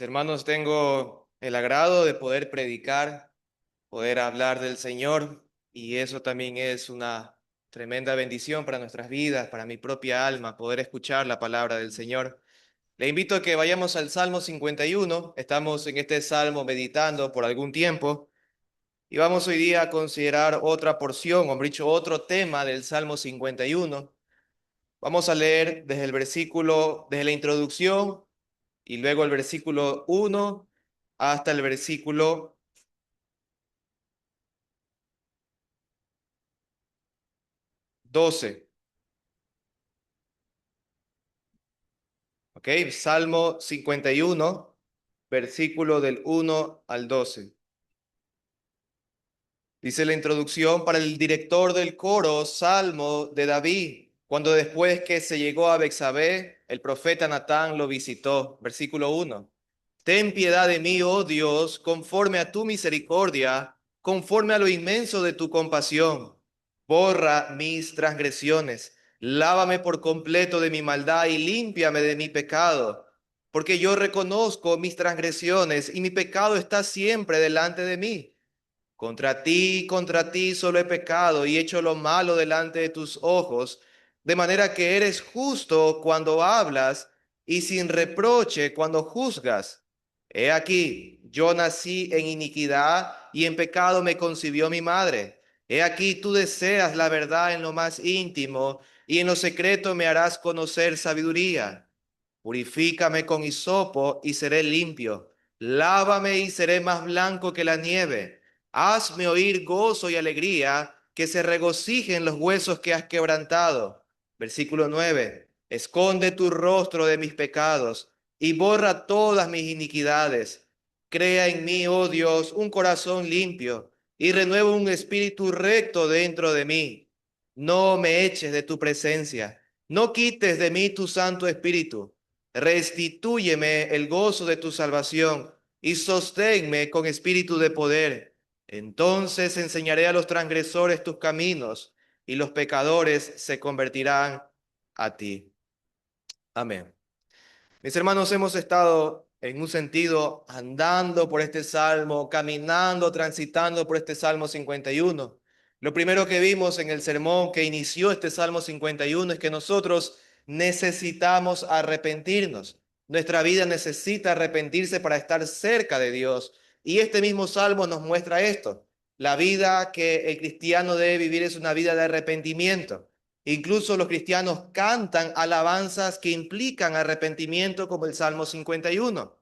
Hermanos, tengo el agrado de poder predicar, poder hablar del Señor, y eso también es una tremenda bendición para nuestras vidas, para mi propia alma, poder escuchar la palabra del Señor. Le invito a que vayamos al Salmo 51. Estamos en este salmo meditando por algún tiempo y vamos hoy día a considerar otra porción, o mejor dicho, otro tema del Salmo 51. Vamos a leer desde la introducción y luego el versículo 1 hasta el versículo 12. ¿Ok? Salmo 51, versículo del 1 al 12. Dice la introducción: para el director del coro, Salmo de David, cuando después que se llegó a Bexabé, el profeta Natán lo visitó. Versículo 1. Ten piedad de mí, oh Dios, conforme a tu misericordia, conforme a lo inmenso de tu compasión. Borra mis transgresiones, lávame por completo de mi maldad y límpiame de mi pecado, porque yo reconozco mis transgresiones y mi pecado está siempre delante de mí. Contra ti solo he pecado y hecho lo malo delante de tus ojos, de manera que eres justo cuando hablas y sin reproche cuando juzgas. He aquí, yo nací en iniquidad y en pecado me concibió mi madre. He aquí, tú deseas la verdad en lo más íntimo y en lo secreto me harás conocer sabiduría. Purifícame con hisopo y seré limpio. Lávame y seré más blanco que la nieve. Hazme oír gozo y alegría, que se regocijen los huesos que has quebrantado. Versículo 9. Esconde tu rostro de mis pecados y borra todas mis iniquidades. Crea en mí, oh Dios, un corazón limpio y renueva un espíritu recto dentro de mí. No me eches de tu presencia, no quites de mí tu Santo Espíritu. Restitúyeme el gozo de tu salvación y sosténme con espíritu de poder. Entonces enseñaré a los transgresores tus caminos y los pecadores se convertirán a ti. Amén. Mis hermanos, hemos estado en un sentido andando por este salmo, caminando, transitando por este Salmo 51. Lo primero que vimos en el sermón que inició este Salmo 51 es que nosotros necesitamos arrepentirnos. Nuestra vida necesita arrepentirse para estar cerca de Dios. Y este mismo salmo nos muestra esto. La vida que el cristiano debe vivir es una vida de arrepentimiento. Incluso los cristianos cantan alabanzas que implican arrepentimiento, como el Salmo 51.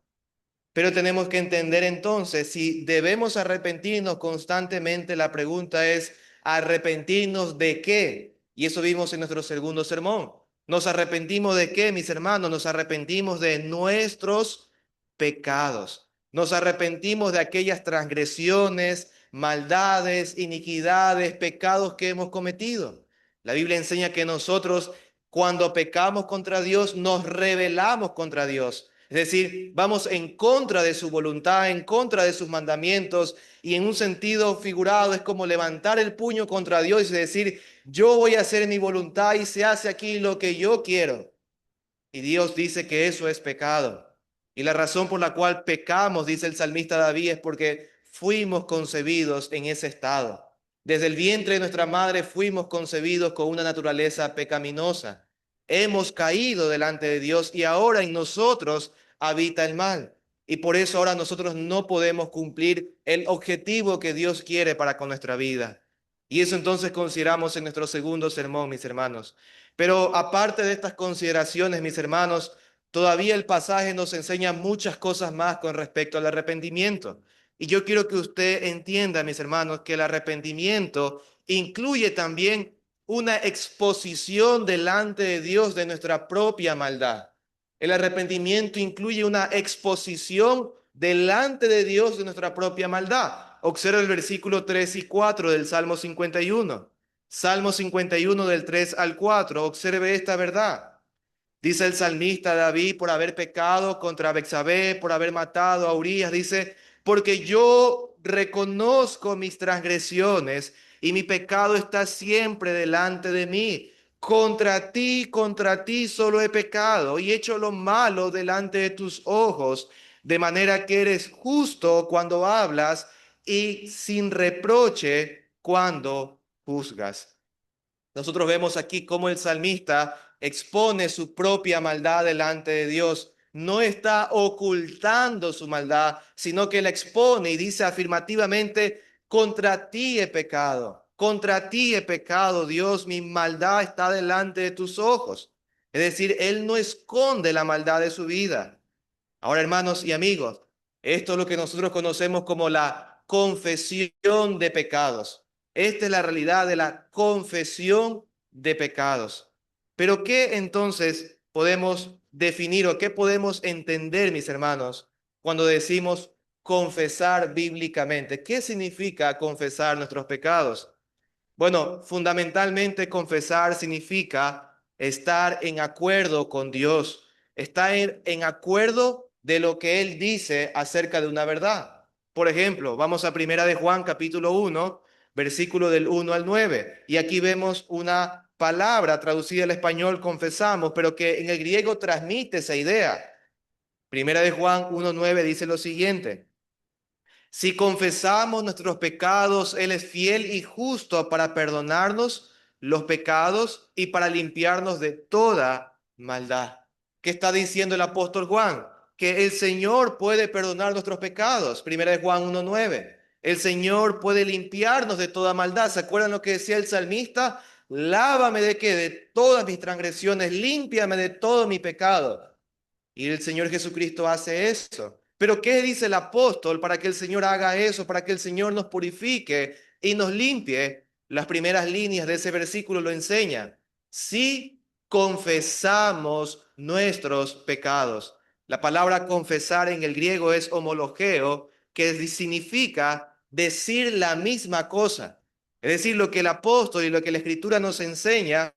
Pero tenemos que entender entonces, si debemos arrepentirnos constantemente, la pregunta es, ¿arrepentirnos de qué? Y eso vimos en nuestro segundo sermón. ¿Nos arrepentimos de qué, mis hermanos? Nos arrepentimos de nuestros pecados. Nos arrepentimos de aquellas transgresiones, maldades, iniquidades, pecados que hemos cometido. La Biblia enseña que nosotros, cuando pecamos contra Dios, nos rebelamos contra Dios. Es decir, vamos en contra de su voluntad, en contra de sus mandamientos, y en un sentido figurado es como levantar el puño contra Dios y decir, yo voy a hacer mi voluntad y se hace aquí lo que yo quiero. Y Dios dice que eso es pecado. Y la razón por la cual pecamos, dice el salmista David, es porque fuimos concebidos en ese estado. Desde el vientre de nuestra madre fuimos concebidos con una naturaleza pecaminosa. Hemos caído delante de Dios y ahora en nosotros habita el mal. Y por eso ahora nosotros no podemos cumplir el objetivo que Dios quiere para con nuestra vida. Y eso entonces consideramos en nuestro segundo sermón, mis hermanos. Pero aparte de estas consideraciones, mis hermanos, todavía el pasaje nos enseña muchas cosas más con respecto al arrepentimiento. Y yo quiero que usted entienda, mis hermanos, que el arrepentimiento incluye también una exposición delante de Dios de nuestra propia maldad. El arrepentimiento incluye una exposición delante de Dios de nuestra propia maldad. Observa el versículo 3 y 4 del Salmo 51. Salmo 51 del 3 al 4. Observe esta verdad. Dice el salmista David, por haber pecado contra Bexabé, por haber matado a Urías, dice, porque yo reconozco mis transgresiones y mi pecado está siempre delante de mí. Contra ti solo he pecado y hecho lo malo delante de tus ojos, de manera que eres justo cuando hablas y sin reproche cuando juzgas. Nosotros vemos aquí cómo el salmista expone su propia maldad delante de Dios. No está ocultando su maldad, sino que la expone y dice afirmativamente, contra ti he pecado, contra ti he pecado, Dios, mi maldad está delante de tus ojos. Es decir, él no esconde la maldad de su vida. Ahora, hermanos y amigos, esto es lo que nosotros conocemos como la confesión de pecados. Esta es la realidad de la confesión de pecados. Pero ¿qué entonces podemos definir o qué podemos entender, mis hermanos, cuando decimos confesar bíblicamente? ¿Qué significa confesar nuestros pecados? Bueno, fundamentalmente confesar significa estar en acuerdo con Dios, estar en acuerdo de lo que Él dice acerca de una verdad. Por ejemplo, vamos a Primera de Juan, capítulo 1, versículo del 1 al 9, y aquí vemos una palabra traducida al español, confesamos, pero que en el griego transmite esa idea. Primera de Juan 1:9 dice lo siguiente: si confesamos nuestros pecados, Él es fiel y justo para perdonarnos los pecados y para limpiarnos de toda maldad. ¿Qué está diciendo el apóstol Juan? Que el Señor puede perdonar nuestros pecados. Primera de Juan 1:9. El Señor puede limpiarnos de toda maldad. ¿Se acuerdan lo que decía el salmista? Lávame de qué? De todas mis transgresiones, límpiame de todo mi pecado. Y el Señor Jesucristo hace eso. Pero ¿qué dice el apóstol para que el Señor haga eso, para que el Señor nos purifique y nos limpie? Las primeras líneas de ese versículo lo enseñan. Si confesamos nuestros pecados. La palabra confesar en el griego es homologeo, que significa decir la misma cosa. Es decir, lo que el apóstol y lo que la escritura nos enseña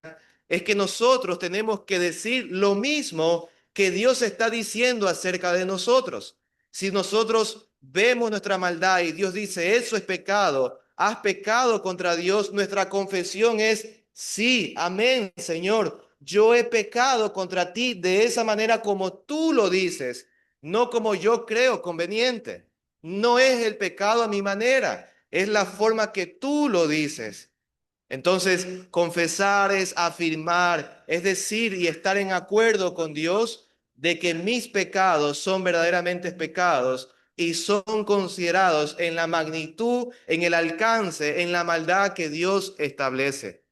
es que nosotros tenemos que decir lo mismo que Dios está diciendo acerca de nosotros. Si nosotros vemos nuestra maldad y Dios dice, eso es pecado, has pecado contra Dios, nuestra confesión es, sí, amén, Señor, yo he pecado contra ti de esa manera como tú lo dices, no como yo creo conveniente. No es el pecado a mi manera, es la forma que tú lo dices. Entonces, confesar es afirmar, es decir, y estar en acuerdo con Dios de que mis pecados son verdaderamente pecados y son considerados en la magnitud, en el alcance, en la maldad que Dios establece.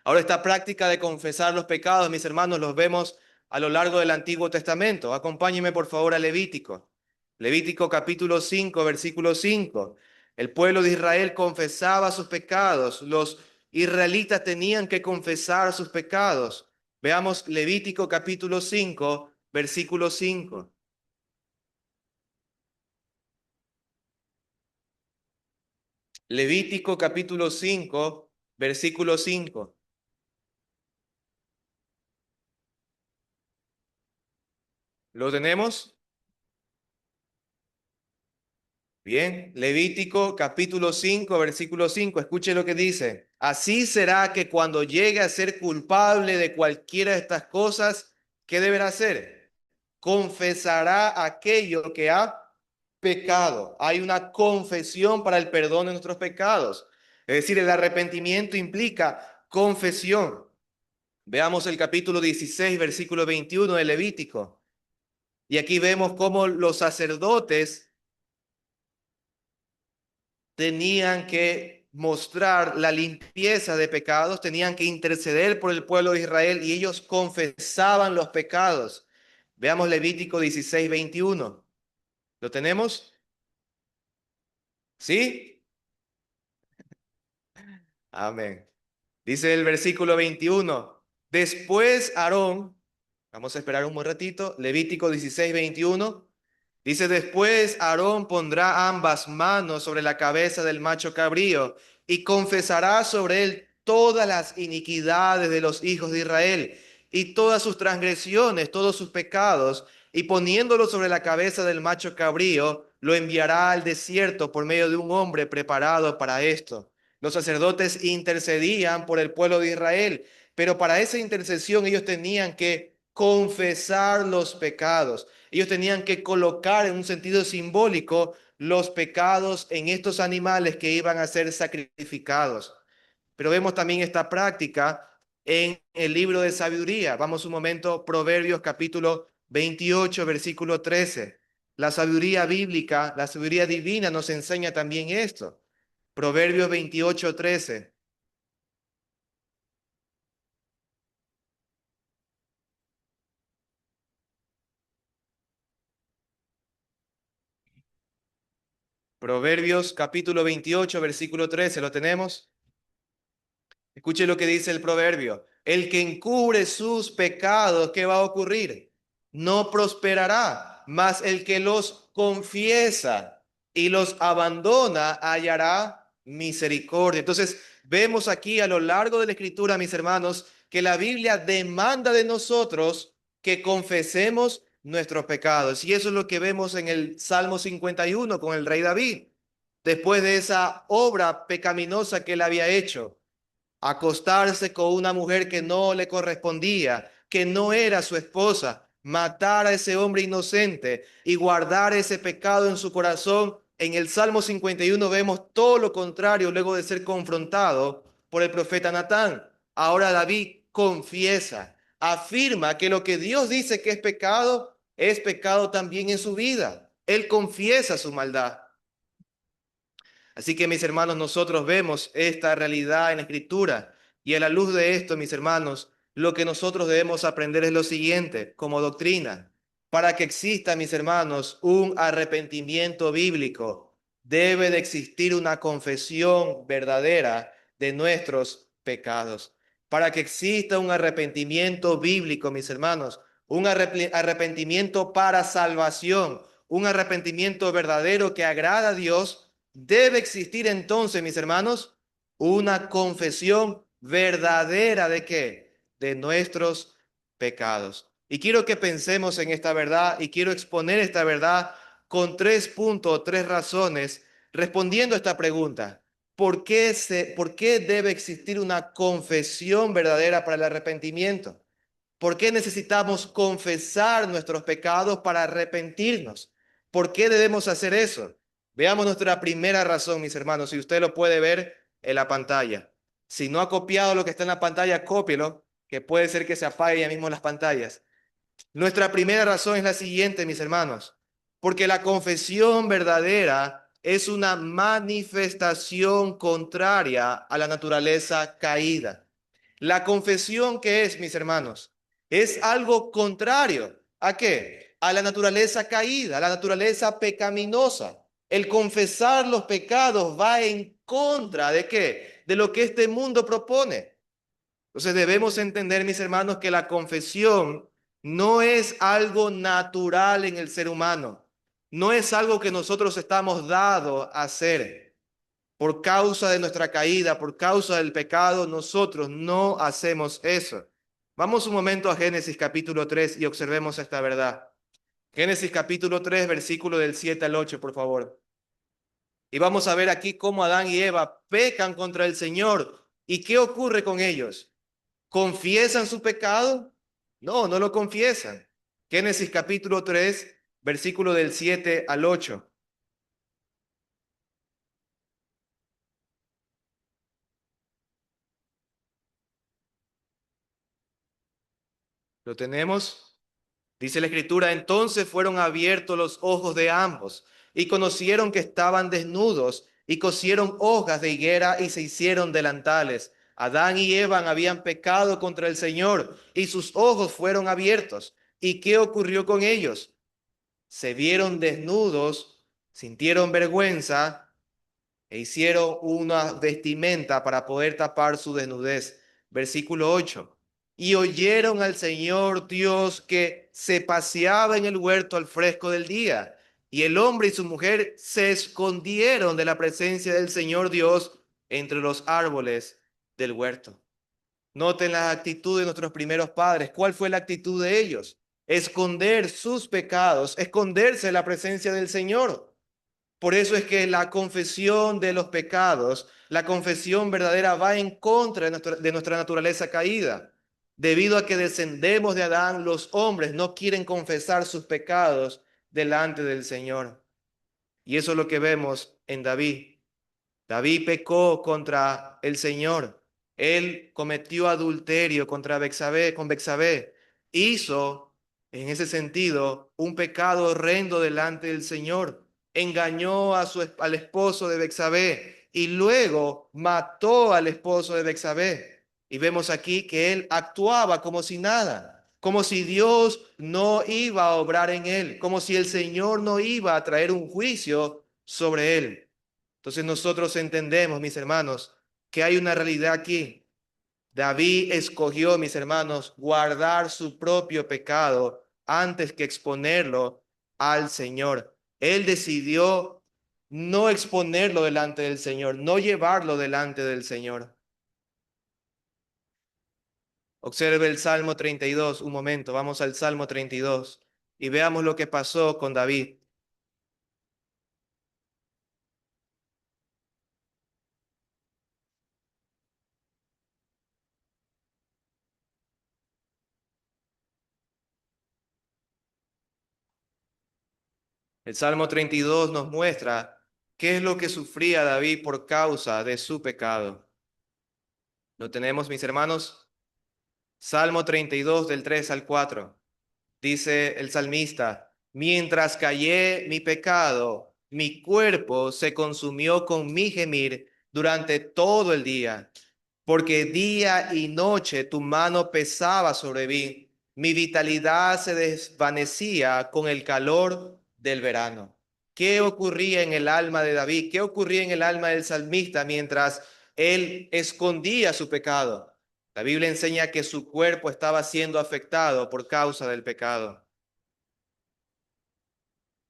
Ahora, esta práctica de confesar los pecados, mis hermanos, los vemos a lo largo del Antiguo Testamento. Acompáñenme, por favor, a Levítico. Levítico capítulo 5, versículo 5. El pueblo de Israel confesaba sus pecados. Los israelitas tenían que confesar sus pecados. Veamos Levítico capítulo 5, versículo 5. Levítico capítulo 5, versículo 5. ¿Lo tenemos? Bien, Levítico capítulo 5, versículo 5. Escuche lo que dice. Así será que cuando llegue a ser culpable de cualquiera de estas cosas, ¿qué deberá hacer? Confesará aquello que ha pecado. Hay una confesión para el perdón de nuestros pecados. Es decir, el arrepentimiento implica confesión. Veamos el capítulo 16, versículo 21 de Levítico. Y aquí vemos cómo los sacerdotes tenían que mostrar la limpieza de pecados, tenían que interceder por el pueblo de Israel y ellos confesaban los pecados. Veamos Levítico 16, 21. ¿Lo tenemos? ¿Sí? Amén. Dice el versículo 21. Después Aarón, vamos a esperar un buen ratito, Levítico 16, 21. Dice, después Aarón pondrá ambas manos sobre la cabeza del macho cabrío y confesará sobre él todas las iniquidades de los hijos de Israel y todas sus transgresiones, todos sus pecados, y poniéndolo sobre la cabeza del macho cabrío, lo enviará al desierto por medio de un hombre preparado para esto. Los sacerdotes intercedían por el pueblo de Israel, pero para esa intercesión ellos tenían que confesar los pecados. Ellos tenían que colocar en un sentido simbólico los pecados en estos animales que iban a ser sacrificados. Pero vemos también esta práctica en el libro de sabiduría. Vamos un momento, Proverbios capítulo 28, versículo 13. La sabiduría bíblica, la sabiduría divina nos enseña también esto. Proverbios 28, 13. Proverbios capítulo 28, versículo 13. ¿Lo tenemos? Escuche lo que dice el proverbio. El que encubre sus pecados, ¿qué va a ocurrir? No prosperará, mas el que los confiesa y los abandona hallará misericordia. Entonces, vemos aquí a lo largo de la escritura, mis hermanos, que la Biblia demanda de nosotros que confesemos nuestros pecados. Y eso es lo que vemos en el Salmo 51 con el rey David. Después de esa obra pecaminosa que él había hecho, acostarse con una mujer que no le correspondía, que no era su esposa, matar a ese hombre inocente y guardar ese pecado en su corazón. En el Salmo 51 vemos todo lo contrario luego de ser confrontado por el profeta Natán. Ahora David confiesa, afirma que lo que Dios dice que es pecado también en su vida. Él confiesa su maldad. Así que mis hermanos, nosotros vemos esta realidad en la Escritura y a la luz de esto, mis hermanos, lo que nosotros debemos aprender es lo siguiente, como doctrina. Para que exista, mis hermanos, un arrepentimiento bíblico, debe de existir una confesión verdadera de nuestros pecados. Para que exista un arrepentimiento bíblico, mis hermanos, un arrepentimiento para salvación, un arrepentimiento verdadero que agrada a Dios. Debe existir entonces, mis hermanos, una confesión verdadera ¿de qué? De nuestros pecados. Y quiero que pensemos en esta verdad y quiero exponer esta verdad con 3 puntos, 3 razones, respondiendo a esta pregunta. ¿Por qué debe existir una confesión verdadera para el arrepentimiento? ¿Por qué necesitamos confesar nuestros pecados para arrepentirnos? ¿Por qué debemos hacer eso? Veamos nuestra primera razón, mis hermanos, si usted lo puede ver en la pantalla. Si no ha copiado lo que está en la pantalla, cópielo, que puede ser que se apague ya mismo las pantallas. Nuestra primera razón es la siguiente, mis hermanos, porque la confesión verdadera es una manifestación contraria a la naturaleza caída. La confesión, ¿qué es, mis hermanos? Es algo contrario. ¿A qué? A la naturaleza caída, a la naturaleza pecaminosa. El confesar los pecados va en contra ¿de qué? De lo que este mundo propone. Entonces debemos entender, mis hermanos, que la confesión no es algo natural en el ser humano. No es algo que nosotros estamos dados a hacer. Por causa de nuestra caída, por causa del pecado, nosotros no hacemos eso. Vamos un momento a Génesis capítulo 3 y observemos esta verdad. Génesis capítulo 3, versículo del 7 al 8, por favor. Y vamos a ver aquí cómo Adán y Eva pecan contra el Señor. ¿Y qué ocurre con ellos? ¿Confiesan su pecado? No, no lo confiesan. Génesis capítulo 3, versículo del 7 al 8. ¿Lo tenemos? Dice la escritura, entonces fueron abiertos los ojos de ambos y conocieron que estaban desnudos y cosieron hojas de higuera y se hicieron delantales. Adán y Eva habían pecado contra el Señor y sus ojos fueron abiertos. ¿Y qué ocurrió con ellos? Se vieron desnudos, sintieron vergüenza e hicieron una vestimenta para poder tapar su desnudez. Versículo 8. Y oyeron al Señor Dios que se paseaba en el huerto al fresco del día. Y el hombre y su mujer se escondieron de la presencia del Señor Dios entre los árboles del huerto. Noten la actitud de nuestros primeros padres. ¿Cuál fue la actitud de ellos? Esconder sus pecados, esconderse de la presencia del Señor. Por eso es que la confesión de los pecados, la confesión verdadera va en contra de nuestra naturaleza caída. Debido a que descendemos de Adán, los hombres no quieren confesar sus pecados delante del Señor. Y eso es lo que vemos en David. David pecó contra el Señor. Él cometió adulterio contra Bexabé, con Bexabé. Hizo, en ese sentido, un pecado horrendo delante del Señor. Engañó al esposo de Bexabé y luego mató al esposo de Bexabé. Y vemos aquí que él actuaba como si nada, como si Dios no iba a obrar en él, como si el Señor no iba a traer un juicio sobre él. Entonces nosotros entendemos, mis hermanos, que hay una realidad aquí. David escogió, mis hermanos, guardar su propio pecado antes que exponerlo al Señor. Él decidió no exponerlo delante del Señor, no llevarlo delante del Señor. Observe el Salmo 32, un momento, vamos al Salmo 32 y veamos lo que pasó con David. El Salmo 32 nos muestra qué es lo que sufría David por causa de su pecado. ¿Lo tenemos, mis hermanos? Salmo 32 del 3 al 4. Dice el salmista, mientras callé mi pecado, mi cuerpo se consumió con mi gemir durante todo el día, porque día y noche tu mano pesaba sobre mí, mi vitalidad se desvanecía con el calor del verano. ¿Qué ocurría en el alma de David? ¿Qué ocurría en el alma del salmista mientras él escondía su pecado? La Biblia enseña que su cuerpo estaba siendo afectado por causa del pecado.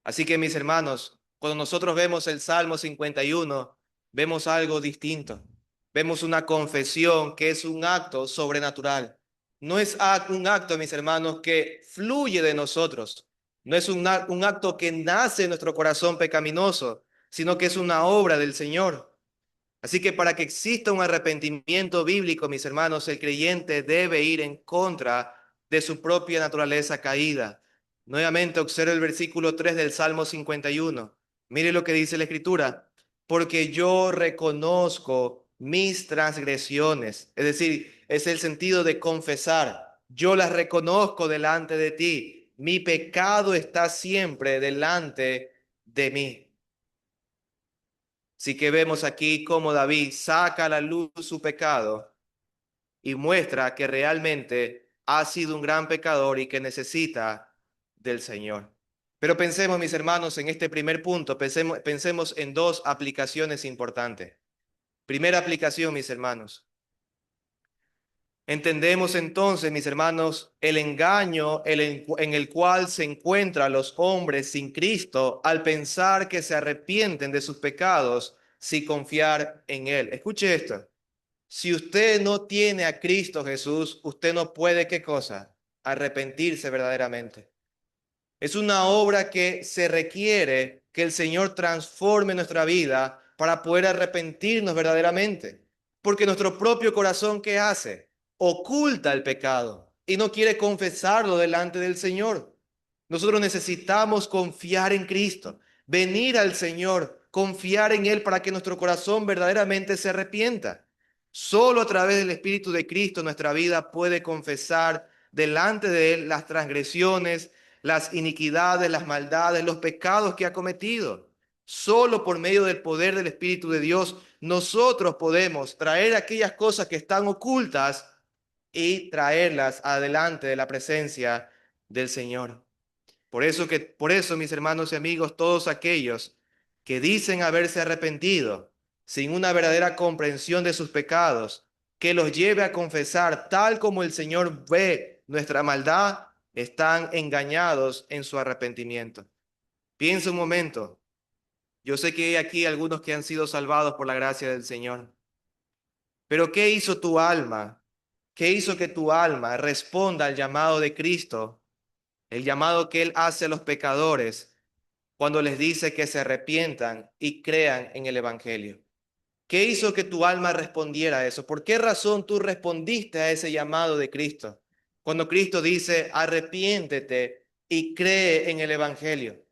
Así que mis hermanos, cuando nosotros vemos el Salmo 51, vemos algo distinto. Vemos una confesión que es un acto sobrenatural. No es un acto, mis hermanos, que fluye de nosotros. No es un acto que nace en nuestro corazón pecaminoso, sino que es una obra del Señor. Así que para que exista un arrepentimiento bíblico, mis hermanos, el creyente debe ir en contra de su propia naturaleza caída. Nuevamente observe el versículo 3 del Salmo 51. Mire lo que dice la Escritura. Porque yo reconozco mis transgresiones. Es decir, es el sentido de confesar. Yo las reconozco delante de ti. Mi pecado está siempre delante de mí. Así que vemos aquí cómo David saca a la luz su pecado y muestra que realmente ha sido un gran pecador y que necesita del Señor. Pero pensemos, mis hermanos, en este primer punto, pensemos en dos aplicaciones importantes. Primera aplicación, mis hermanos. Entendemos entonces, mis hermanos, el engaño en el cual se encuentran los hombres sin Cristo al pensar que se arrepienten de sus pecados sin confiar en Él. Escuche esto. Si usted no tiene a Cristo Jesús, usted no puede, ¿qué cosa? Arrepentirse verdaderamente. Es una obra que se requiere que el Señor transforme nuestra vida para poder arrepentirnos verdaderamente. Porque nuestro propio corazón, ¿qué hace? Oculta el pecado y no quiere confesarlo delante del Señor. Nosotros necesitamos confiar en Cristo, venir al Señor, confiar en Él para que nuestro corazón verdaderamente se arrepienta. Solo a través del Espíritu de Cristo nuestra vida puede confesar delante de Él las transgresiones, las iniquidades, las maldades, los pecados que ha cometido. Solo por medio del poder del Espíritu de Dios nosotros podemos traer aquellas cosas que están ocultas y traerlas adelante de la presencia del Señor. Por eso, mis hermanos y amigos, todos aquellos que dicen haberse arrepentido sin una verdadera comprensión de sus pecados, que los lleve a confesar tal como el Señor ve nuestra maldad, están engañados en su arrepentimiento. Piensa un momento. Yo sé que hay aquí algunos que han sido salvados por la gracia del Señor. Pero ¿qué hizo tu alma? ¿Qué hizo que tu alma responda al llamado de Cristo, el llamado que Él hace a los pecadores cuando les dice que se arrepientan y crean en el Evangelio? ¿Qué hizo que tu alma respondiera a eso? ¿Por qué razón tú respondiste a ese llamado de Cristo? Cuando Cristo dice, arrepiéntete y cree en el Evangelio.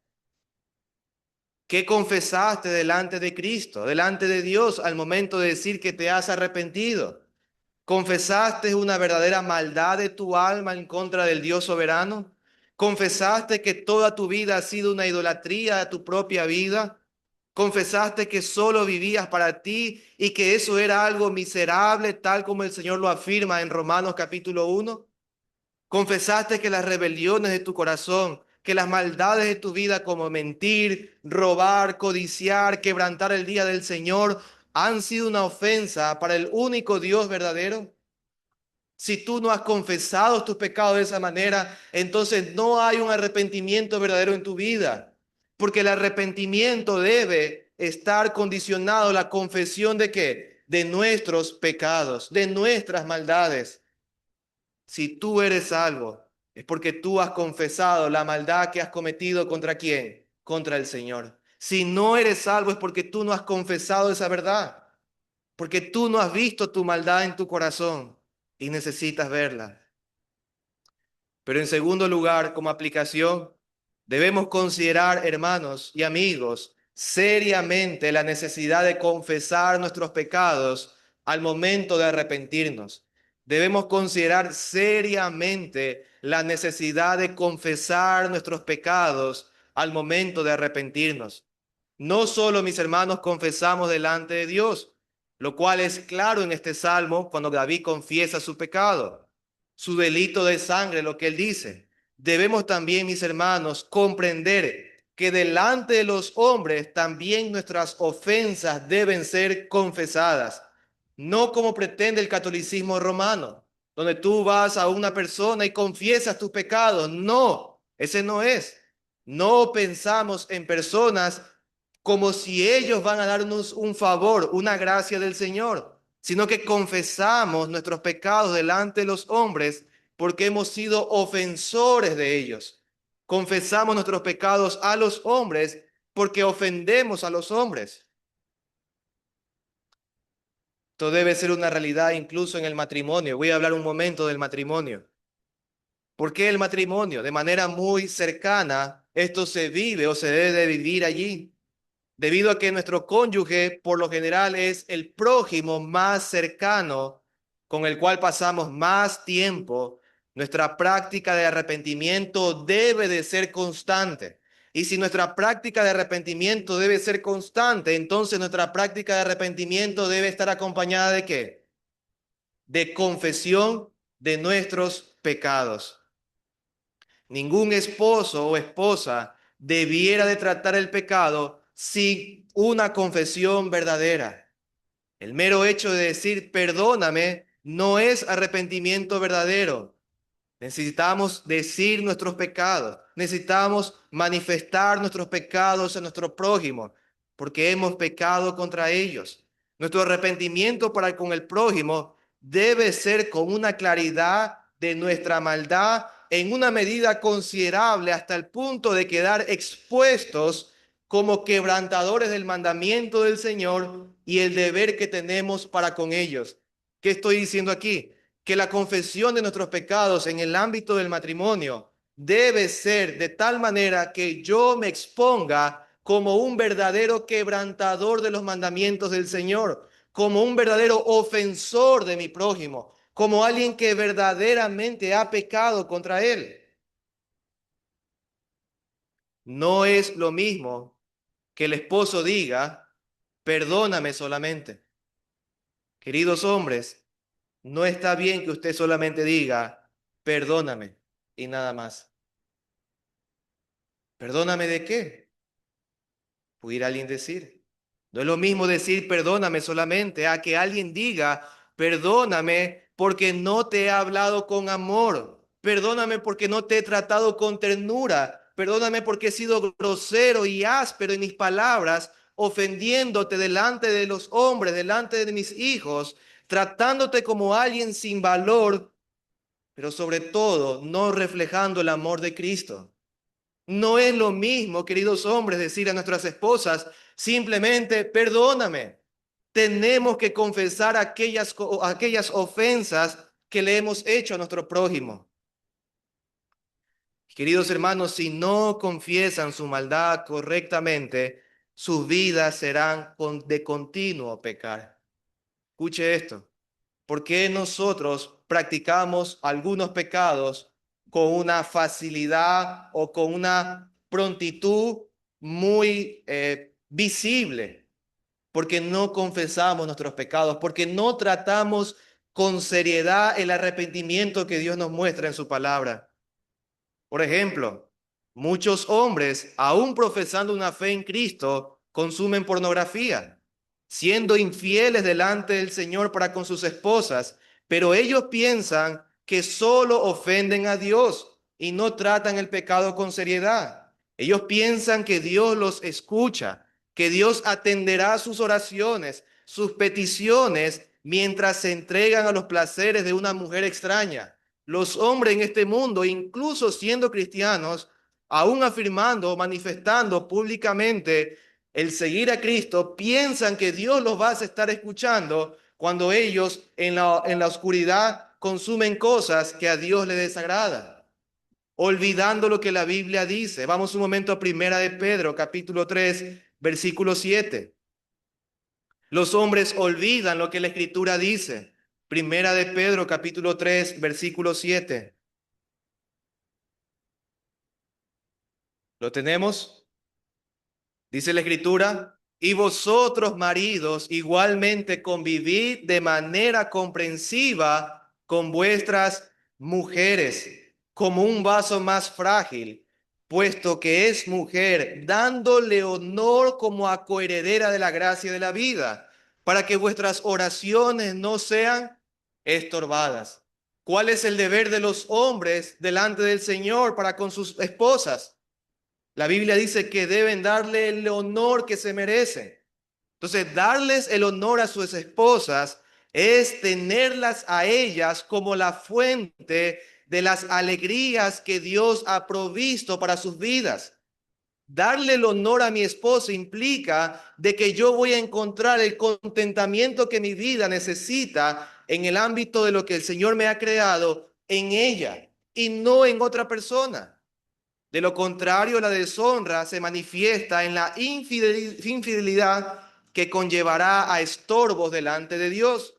¿Qué confesaste delante de Cristo, delante de Dios al momento de decir que te has arrepentido? ¿Confesaste una verdadera maldad de tu alma en contra del Dios soberano? ¿Confesaste que toda tu vida ha sido una idolatría a tu propia vida? ¿Confesaste que solo vivías para ti y que eso era algo miserable, tal como el Señor lo afirma en Romanos capítulo 1? ¿Confesaste que las rebeliones de tu corazón, que las maldades de tu vida como mentir, robar, codiciar, quebrantar el día del Señor han sido una ofensa para el único Dios verdadero? Si tú no has confesado tus pecados de esa manera, entonces no hay un arrepentimiento verdadero en tu vida, porque el arrepentimiento debe estar condicionado a la confesión de qué, de nuestros pecados, de nuestras maldades. Si tú eres salvo, es porque tú has confesado la maldad que has cometido contra quién, contra el Señor. Si no eres salvo, es porque tú no has confesado esa verdad, porque tú no has visto tu maldad en tu corazón y necesitas verla. Pero en segundo lugar, como aplicación, debemos considerar, hermanos y amigos, seriamente la necesidad de confesar nuestros pecados al momento de arrepentirnos. Debemos considerar seriamente la necesidad de confesar nuestros pecados al momento de arrepentirnos. No solo, mis hermanos, confesamos delante de Dios, lo cual es claro en este salmo cuando David confiesa su pecado, su delito de sangre, lo que él dice. Debemos también, mis hermanos, comprender que delante de los hombres también nuestras ofensas deben ser confesadas, no como pretende el catolicismo romano, donde tú vas a una persona y confiesas tus pecados. No, ese no es. No pensamos en personas como si ellos van a darnos un favor, una gracia del Señor, sino que confesamos nuestros pecados delante de los hombres porque hemos sido ofensores de ellos. Confesamos nuestros pecados a los hombres porque ofendemos a los hombres. Esto debe ser una realidad incluso en el matrimonio. Voy a hablar un momento del matrimonio. ¿Por qué el matrimonio? De manera muy cercana, esto se vive o se debe de vivir allí, debido a que nuestro cónyuge por lo general es el prójimo más cercano con el cual pasamos más tiempo. Nuestra práctica de arrepentimiento debe de ser constante. Y si nuestra práctica de arrepentimiento debe ser constante, entonces nuestra práctica de arrepentimiento debe estar acompañada ¿de qué? De confesión de nuestros pecados. Ningún esposo o esposa debiera de tratar el pecado sin una confesión verdadera. El mero hecho de decir perdóname no es arrepentimiento verdadero. Necesitamos decir nuestros pecados, necesitamos manifestar nuestros pecados a nuestro prójimo, porque hemos pecado contra ellos. Nuestro arrepentimiento para con el prójimo debe ser con una claridad de nuestra maldad en una medida considerable hasta el punto de quedar expuestos como quebrantadores del mandamiento del Señor y el deber que tenemos para con ellos. ¿Qué estoy diciendo aquí? Que la confesión de nuestros pecados en el ámbito del matrimonio debe ser de tal manera que yo me exponga como un verdadero quebrantador de los mandamientos del Señor, como un verdadero ofensor de mi prójimo, como alguien que verdaderamente ha pecado contra él. No es lo mismo que el esposo diga, perdóname solamente. Queridos hombres, no está bien que usted solamente diga, perdóname y nada más. ¿Perdóname de qué? Pudiera alguien decir. No es lo mismo decir perdóname solamente a que alguien diga perdóname porque no te he hablado con amor. Perdóname porque no te he tratado con ternura. Perdóname porque he sido grosero y áspero en mis palabras, ofendiéndote delante de los hombres, delante de mis hijos, tratándote como alguien sin valor, pero sobre todo no reflejando el amor de Cristo. No es lo mismo, queridos hombres, decir a nuestras esposas simplemente perdóname. Tenemos que confesar aquellas ofensas que le hemos hecho a nuestro prójimo. Queridos hermanos, si no confiesan su maldad correctamente, sus vidas serán de continuo pecar. Escuche esto. ¿Por qué nosotros practicamos algunos pecados con una facilidad o con una prontitud muy visible? Porque no confesamos nuestros pecados, porque no tratamos con seriedad el arrepentimiento que Dios nos muestra en su palabra. Por ejemplo, muchos hombres, aún profesando una fe en Cristo, consumen pornografía, siendo infieles delante del Señor para con sus esposas, pero ellos piensan que solo ofenden a Dios y no tratan el pecado con seriedad. Ellos piensan que Dios los escucha, que Dios atenderá sus oraciones, sus peticiones, mientras se entregan a los placeres de una mujer extraña. Los hombres en este mundo, incluso siendo cristianos, aún afirmando o manifestando públicamente el seguir a Cristo, piensan que Dios los va a estar escuchando cuando ellos en la oscuridad consumen cosas que a Dios le desagrada, olvidando lo que la Biblia dice. Vamos un momento a Primera de Pedro, capítulo 3, versículo 7. Los hombres olvidan lo que la Escritura dice. Primera de Pedro, capítulo 3, versículo 7. ¿Lo tenemos? Dice la Escritura, y vosotros, maridos, igualmente convivid de manera comprensiva con vuestras mujeres, como un vaso más frágil, puesto que es mujer, dándole honor como a coheredera de la gracia de la vida, para que vuestras oraciones no sean estorbadas. ¿Cuál es el deber de los hombres delante del Señor para con sus esposas? La Biblia dice que deben darle el honor que se merecen. Entonces, darles el honor a sus esposas es tenerlas a ellas como la fuente de las alegrías que Dios ha provisto para sus vidas. Darle el honor a mi esposa implica de que yo voy a encontrar el contentamiento que mi vida necesita en el ámbito de lo que el Señor me ha creado en ella y no en otra persona. De lo contrario, la deshonra se manifiesta en la infidelidad que conllevará a estorbos delante de Dios.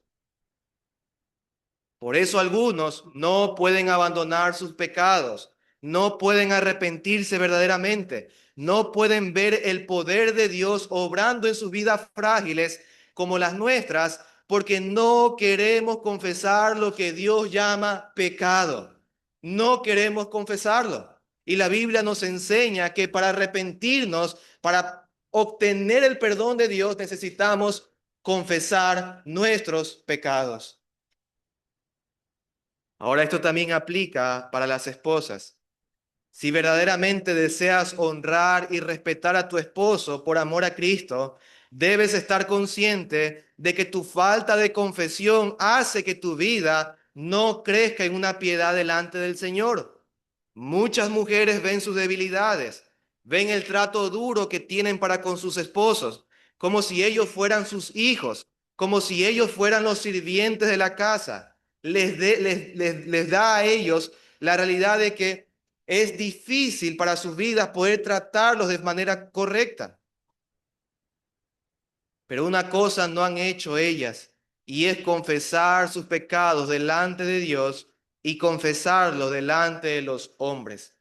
Por eso algunos no pueden abandonar sus pecados, no pueden arrepentirse verdaderamente, no pueden ver el poder de Dios obrando en sus vidas frágiles como las nuestras, porque no queremos confesar lo que Dios llama pecado. No queremos confesarlo. Y la Biblia nos enseña que para arrepentirnos, para obtener el perdón de Dios, necesitamos confesar nuestros pecados. Ahora esto también aplica para las esposas. Si verdaderamente deseas honrar y respetar a tu esposo por amor a Cristo, debes estar consciente de que tu falta de confesión hace que tu vida no crezca en una piedad delante del Señor. Muchas mujeres ven sus debilidades, ven el trato duro que tienen para con sus esposos, como si ellos fueran sus hijos, como si ellos fueran los sirvientes de la casa. Les da a ellos la realidad de que es difícil para sus vidas poder tratarlos de manera correcta. Pero una cosa no han hecho ellas, y es confesar sus pecados delante de Dios y confesarlo delante de los hombres.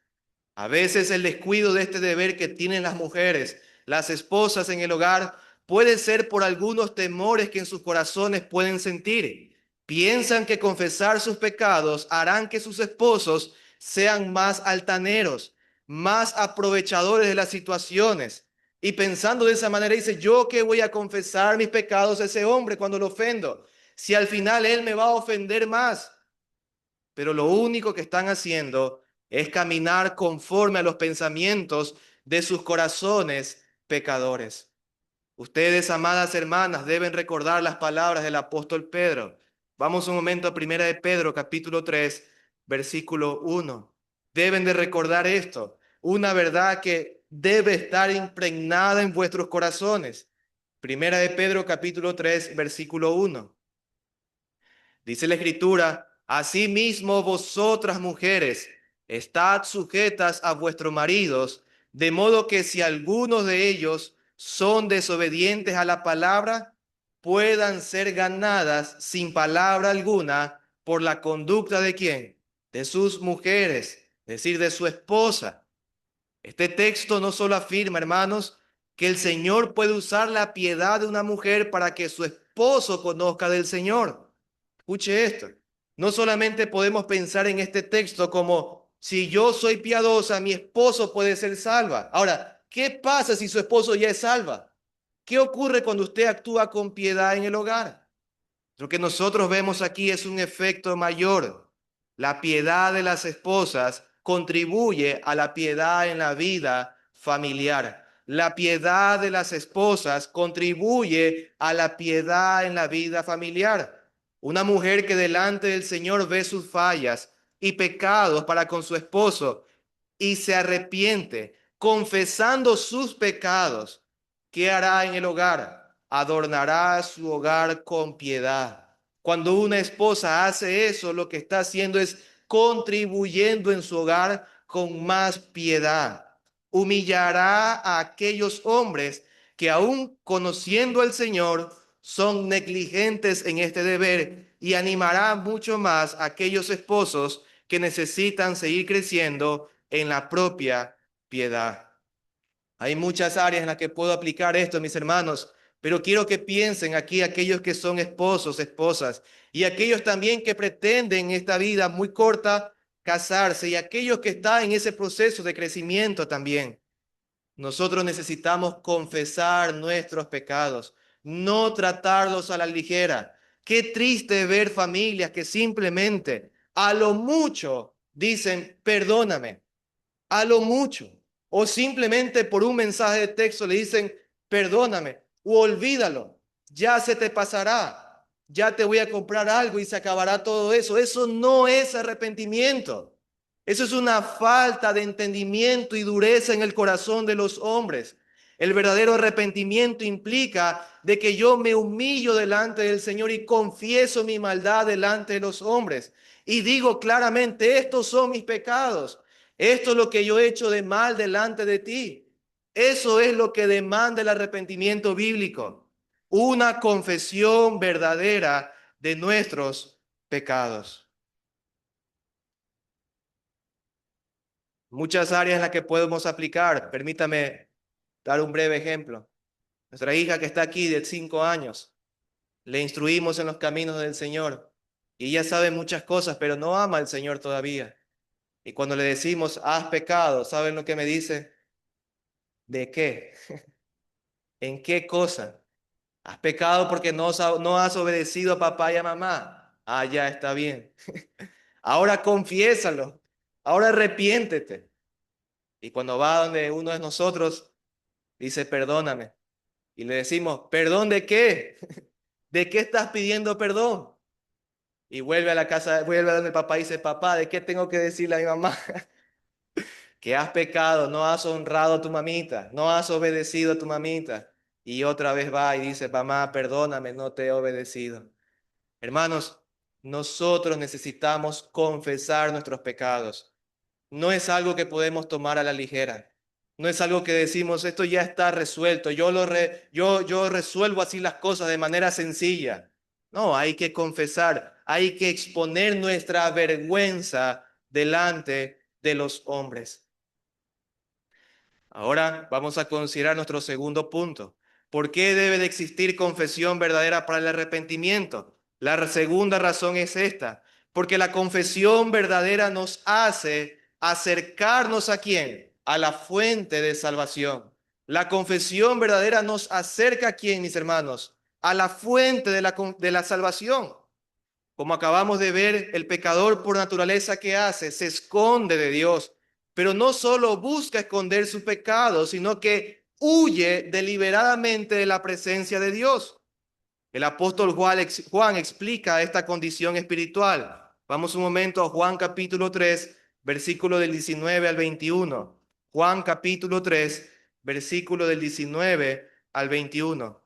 A veces el descuido de este deber que tienen las mujeres, las esposas en el hogar, puede ser por algunos temores que en sus corazones pueden sentir. Piensan que confesar sus pecados harán que sus esposos sean más altaneros, más aprovechadores de las situaciones. Y pensando de esa manera, dice, ¿yo qué voy a confesar mis pecados a ese hombre cuando lo ofendo? Si al final él me va a ofender más. Pero lo único que están haciendo es caminar conforme a los pensamientos de sus corazones pecadores. Ustedes, amadas hermanas, deben recordar las palabras del apóstol Pedro. Vamos un momento a Primera de Pedro, capítulo 3, versículo 1. Deben de recordar esto, una verdad que debe estar impregnada en vuestros corazones. Primera de Pedro capítulo 3, versículo 1. Dice la Escritura, asimismo vosotras mujeres, estad sujetas a vuestros maridos, de modo que si algunos de ellos son desobedientes a la palabra, puedan ser ganadas sin palabra alguna por la conducta de quién, de sus mujeres, es decir, de su esposa. Este texto no solo afirma, hermanos, que el Señor puede usar la piedad de una mujer para que su esposo conozca del Señor. Escuche esto. No solamente podemos pensar en este texto como si yo soy piadosa, mi esposo puede ser salva. Ahora, ¿qué pasa si su esposo ya es salva? ¿Qué ocurre cuando usted actúa con piedad en el hogar? Lo que nosotros vemos aquí es un efecto mayor. La piedad de las esposas contribuye a la piedad en la vida familiar. La piedad de las esposas contribuye a la piedad en la vida familiar. Una mujer que delante del Señor ve sus fallas y pecados para con su esposo y se arrepiente, confesando sus pecados, ¿qué hará en el hogar? Adornará su hogar con piedad. Cuando una esposa hace eso, lo que está haciendo es contribuyendo en su hogar con más piedad. Humillará a aquellos hombres que aún conociendo al Señor son negligentes en este deber y animará mucho más a aquellos esposos que necesitan seguir creciendo en la propia piedad. Hay muchas áreas en las que puedo aplicar esto, mis hermanos, pero quiero que piensen aquí aquellos que son esposos, esposas, y aquellos también que pretenden en esta vida muy corta casarse, y aquellos que están en ese proceso de crecimiento también. Nosotros necesitamos confesar nuestros pecados, no tratarlos a la ligera. Qué triste ver familias que simplemente a lo mucho dicen, perdóname a lo mucho, o simplemente por un mensaje de texto le dicen, perdóname, o olvídalo, ya se te pasará, ya te voy a comprar algo y se acabará todo eso. Eso no es arrepentimiento. Eso es una falta de entendimiento y dureza en el corazón de los hombres. El verdadero arrepentimiento implica de que yo me humillo delante del Señor y confieso mi maldad delante de los hombres. Y digo claramente, estos son mis pecados. Esto es lo que yo he hecho de mal delante de ti. Eso es lo que demanda el arrepentimiento bíblico. Una confesión verdadera de nuestros pecados. Muchas áreas en las que podemos aplicar. Permítame dar un breve ejemplo. Nuestra hija que está aquí de 5 años, le instruimos en los caminos del Señor. Y ella sabe muchas cosas, pero no ama al Señor todavía. Y cuando le decimos, has pecado, ¿saben lo que me dice? ¿De qué? ¿En qué cosa? Has pecado porque no has obedecido a papá y a mamá. Ah, ya está bien. Ahora confiésalo. Ahora arrepiéntete. Y cuando va donde uno de nosotros, dice, perdóname. Y le decimos, ¿perdón de qué? ¿De qué estás pidiendo perdón? Y vuelve a la casa, vuelve a donde el papá y dice, papá, ¿de qué tengo que decirle a mi mamá? Que has pecado, no has honrado a tu mamita, no has obedecido a tu mamita. Y otra vez va y dice, mamá, perdóname, no te he obedecido. Hermanos, nosotros necesitamos confesar nuestros pecados. No es algo que podemos tomar a la ligera. No es algo que decimos, esto ya está resuelto, yo resuelvo así las cosas de manera sencilla. No, hay que confesar, hay que exponer nuestra vergüenza delante de los hombres. Ahora vamos a considerar nuestro segundo punto. ¿Por qué debe de existir confesión verdadera para el arrepentimiento? La segunda razón es esta, porque la confesión verdadera nos hace acercarnos ¿a quién? A la fuente de salvación. La confesión verdadera nos acerca ¿a quién, mis hermanos? A la fuente de la salvación. Como acabamos de ver, el pecador por naturaleza que hace se esconde de Dios, pero no solo busca esconder su pecado, sino que huye deliberadamente de la presencia de Dios. El apóstol Juan explica esta condición espiritual. Vamos un momento a Juan capítulo 3, versículo del 19 al 21. Juan capítulo 3, versículo del 19 al 21.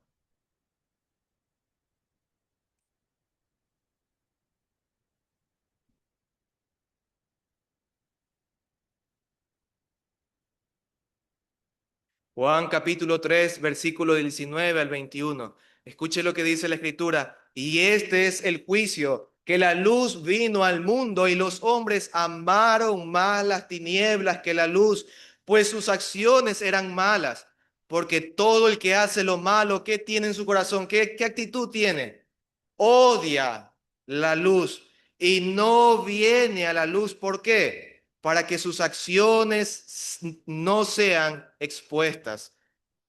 Juan capítulo 3, versículo 19 al 21. Escuche lo que dice la Escritura. Y este es el juicio, que la luz vino al mundo y los hombres amaron más las tinieblas que la luz, pues sus acciones eran malas. Porque todo el que hace lo malo, ¿qué tiene en su corazón? ¿Qué actitud tiene? Odia la luz y no viene a la luz. ¿Por qué? Para que sus acciones no sean expuestas.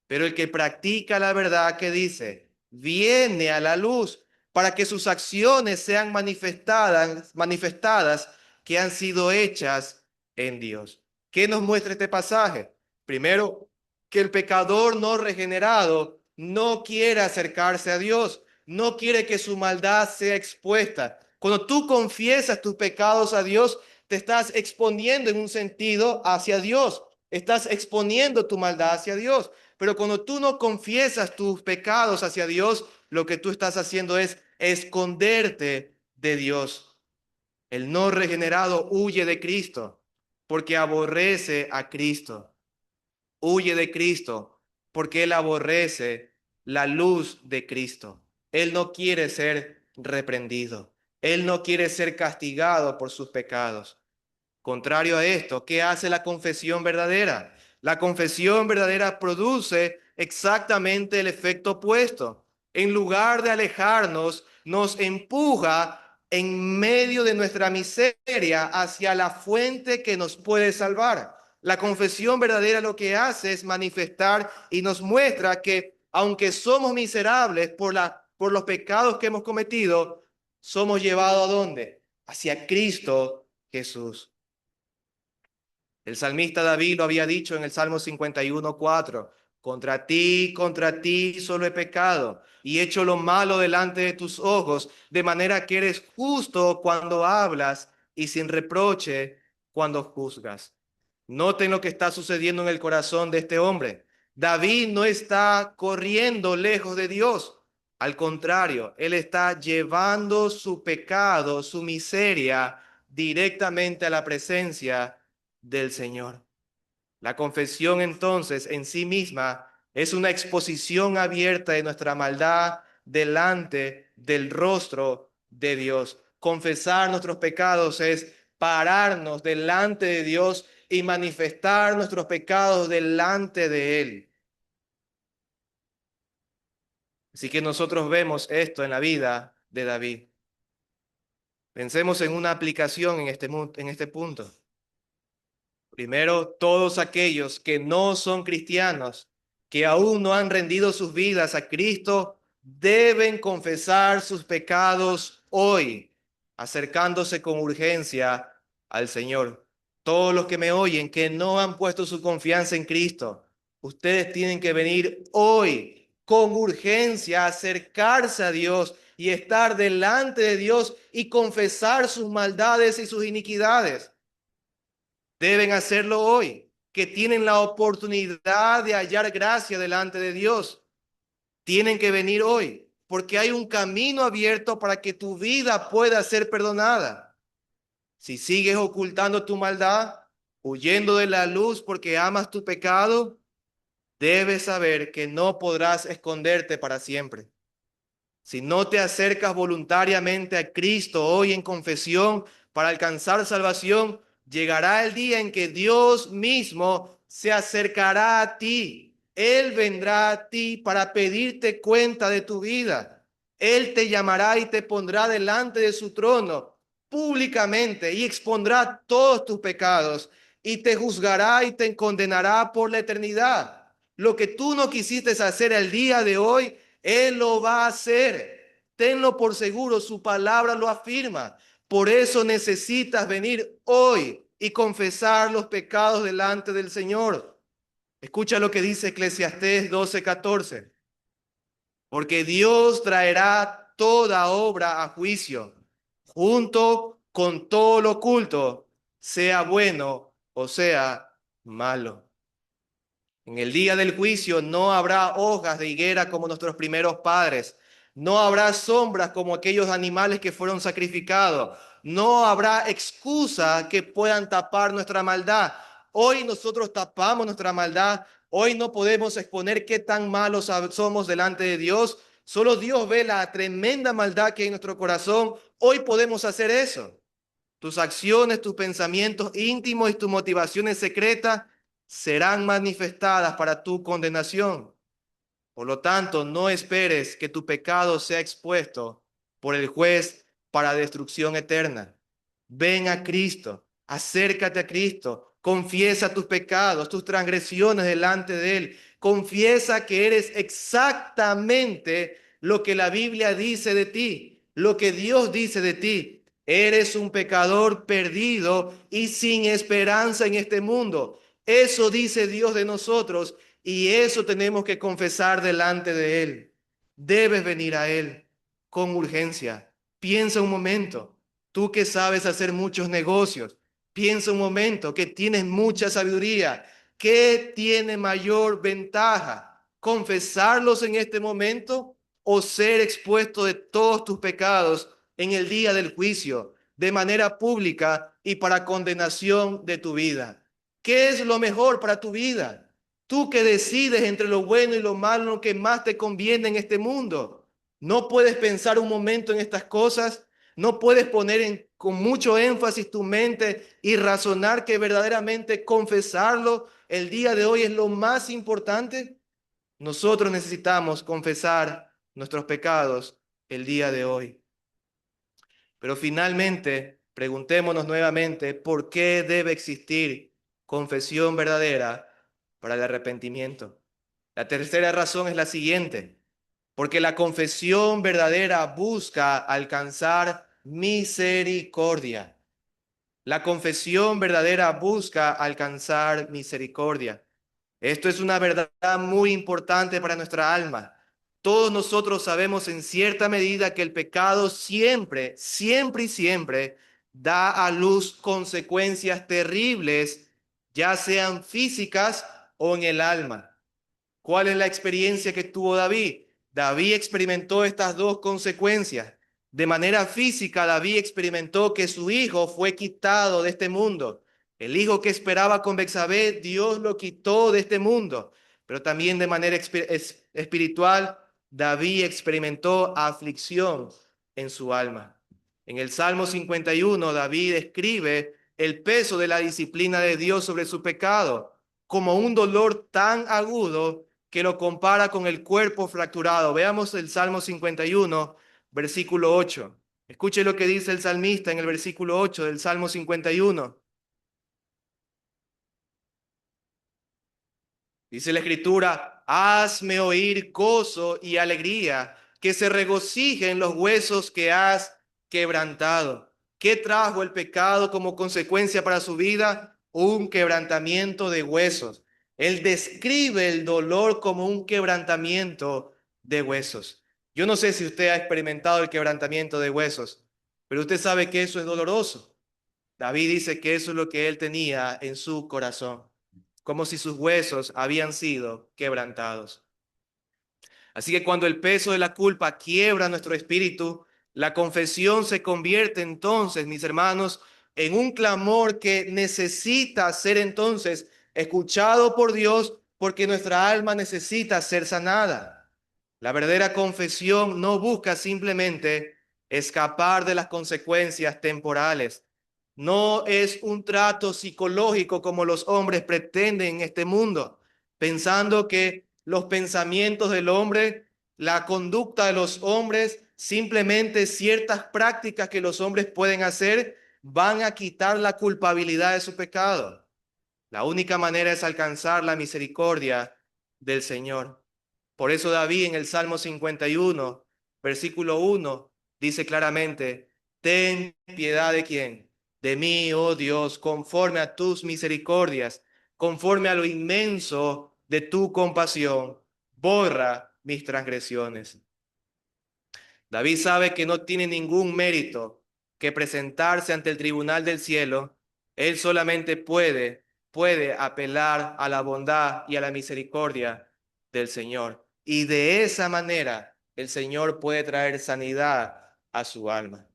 Pero el que practica la verdad, ¿qué dice? Viene a la luz para que sus acciones sean manifestadas que han sido hechas en Dios. ¿Qué nos muestra este pasaje? Primero, que el pecador no regenerado no quiere acercarse a Dios, no quiere que su maldad sea expuesta. Cuando tú confiesas tus pecados a Dios, te estás exponiendo en un sentido hacia Dios, estás exponiendo tu maldad hacia Dios. Pero cuando tú no confiesas tus pecados hacia Dios, lo que tú estás haciendo es esconderte de Dios. El no regenerado huye de Cristo porque aborrece a Cristo. Huye de Cristo porque él aborrece la luz de Cristo. Él no quiere ser reprendido. Él no quiere ser castigado por sus pecados. Contrario a esto, ¿qué hace la confesión verdadera? La confesión verdadera produce exactamente el efecto opuesto. En lugar de alejarnos, nos empuja en medio de nuestra miseria hacia la fuente que nos puede salvar. La confesión verdadera lo que hace es manifestar y nos muestra que aunque somos miserables por los pecados que hemos cometido, somos llevados ¿a dónde? Hacia Cristo Jesús. El salmista David lo había dicho en el Salmo 51:4. Contra ti solo he pecado y hecho lo malo delante de tus ojos, de manera que eres justo cuando hablas y sin reproche cuando juzgas. Noten lo que está sucediendo en el corazón de este hombre. David no está corriendo lejos de Dios. Al contrario, él está llevando su pecado, su miseria, directamente a la presencia del Señor. La confesión entonces en sí misma es una exposición abierta de nuestra maldad delante del rostro de Dios. Confesar nuestros pecados es pararnos delante de Dios y manifestar nuestros pecados delante de Él. Así que nosotros vemos esto en la vida de David. Pensemos en una aplicación en este punto. Primero, todos aquellos que no son cristianos, que aún no han rendido sus vidas a Cristo, deben confesar sus pecados hoy, acercándose con urgencia al Señor. Todos los que me oyen, que no han puesto su confianza en Cristo, ustedes tienen que venir hoy con urgencia, acercarse a Dios y estar delante de Dios y confesar sus maldades y sus iniquidades. Deben hacerlo hoy, que tienen la oportunidad de hallar gracia delante de Dios. Tienen que venir hoy, porque hay un camino abierto para que tu vida pueda ser perdonada. Si sigues ocultando tu maldad, huyendo de la luz porque amas tu pecado, debes saber que no podrás esconderte para siempre. Si no te acercas voluntariamente a Cristo hoy en confesión para alcanzar salvación, llegará el día en que Dios mismo se acercará a ti. Él vendrá a ti para pedirte cuenta de tu vida. Él te llamará y te pondrá delante de su trono públicamente y expondrá todos tus pecados y te juzgará y te condenará por la eternidad. Lo que tú no quisiste hacer el día de hoy, Él lo va a hacer. Tenlo por seguro, su palabra lo afirma. Por eso necesitas venir hoy y confesar los pecados delante del Señor. Escucha lo que dice Eclesiastés 12:14. Porque Dios traerá toda obra a juicio, junto con todo lo oculto, sea bueno o sea malo. En el día del juicio no habrá hojas de higuera como nuestros primeros padres. No habrá sombras como aquellos animales que fueron sacrificados. No habrá excusa que puedan tapar nuestra maldad. Hoy nosotros tapamos nuestra maldad Hoy no podemos exponer qué tan malos somos delante de Dios. Solo Dios ve la tremenda maldad que hay en nuestro corazón. Hoy podemos hacer eso. Tus acciones, tus pensamientos íntimos y tus motivaciones secretas serán manifestadas para tu condenación. Por lo tanto, no esperes que tu pecado sea expuesto por el juez para destrucción eterna. Ven a Cristo, acércate a Cristo, confiesa tus pecados, tus transgresiones delante de Él. Confiesa que eres exactamente lo que la Biblia dice de ti, lo que Dios dice de ti. Eres un pecador perdido y sin esperanza en este mundo. Eso dice Dios de nosotros y eso tenemos que confesar delante de Él. Debes venir a Él con urgencia. Piensa un momento, tú que sabes hacer muchos negocios, piensa un momento que tienes mucha sabiduría. ¿Qué tiene mayor ventaja? ¿Confesarlos en este momento o ser expuesto de todos tus pecados en el día del juicio, de manera pública y para condenación de tu vida? ¿Qué es lo mejor para tu vida? Tú que decides entre lo bueno y lo malo, lo que más te conviene en este mundo. No puedes pensar un momento en estas cosas. No puedes poner con mucho énfasis tu mente y razonar que verdaderamente confesarlo el día de hoy es lo más importante. Nosotros necesitamos confesar nuestros pecados el día de hoy. Pero finalmente, preguntémonos nuevamente, ¿por qué debe existir confesión verdadera para el arrepentimiento? La tercera razón es la siguiente, porque la confesión verdadera busca alcanzar misericordia. La confesión verdadera busca alcanzar misericordia. Esto es una verdad muy importante para nuestra alma. Todos nosotros sabemos en cierta medida que el pecado siempre, siempre y siempre da a luz consecuencias terribles, ya sean físicas o en el alma. ¿Cuál es la experiencia que tuvo David? David experimentó estas dos consecuencias. De manera física, David experimentó que su hijo fue quitado de este mundo. El hijo que esperaba con Betsabé, Dios lo quitó de este mundo. Pero también de manera espiritual, David experimentó aflicción en su alma. En el Salmo 51, David escribe el peso de la disciplina de Dios sobre su pecado como un dolor tan agudo que lo compara con el cuerpo fracturado. Veamos el Salmo 51, versículo 8. Escuche lo que dice el salmista en el versículo 8 del Salmo 51. Dice la Escritura, hazme oír gozo y alegría, que se regocijen los huesos que has quebrantado. ¿Qué trajo el pecado como consecuencia para su vida? Un quebrantamiento de huesos. Él describe el dolor como un quebrantamiento de huesos. Yo no sé si usted ha experimentado el quebrantamiento de huesos, pero usted sabe que eso es doloroso. David dice que eso es lo que él tenía en su corazón, como si sus huesos habían sido quebrantados. Así que cuando el peso de la culpa quiebra nuestro espíritu, la confesión se convierte entonces, mis hermanos, en un clamor que necesita ser entonces escuchado por Dios porque nuestra alma necesita ser sanada. La verdadera confesión no busca simplemente escapar de las consecuencias temporales. No es un trato psicológico como los hombres pretenden en este mundo, pensando que los pensamientos del hombre, la conducta de los hombres, simplemente ciertas prácticas que los hombres pueden hacer van a quitar la culpabilidad de su pecado. La única manera es alcanzar la misericordia del Señor. Por eso David en el Salmo 51, versículo 1, dice claramente, ten piedad de quién, de mí, oh Dios, conforme a tus misericordias, conforme a lo inmenso de tu compasión, borra mis transgresiones. David sabe que no tiene ningún mérito que presentarse ante el tribunal del cielo. Él solamente puede apelar a la bondad y a la misericordia del Señor. Y de esa manera el Señor puede traer sanidad a su alma.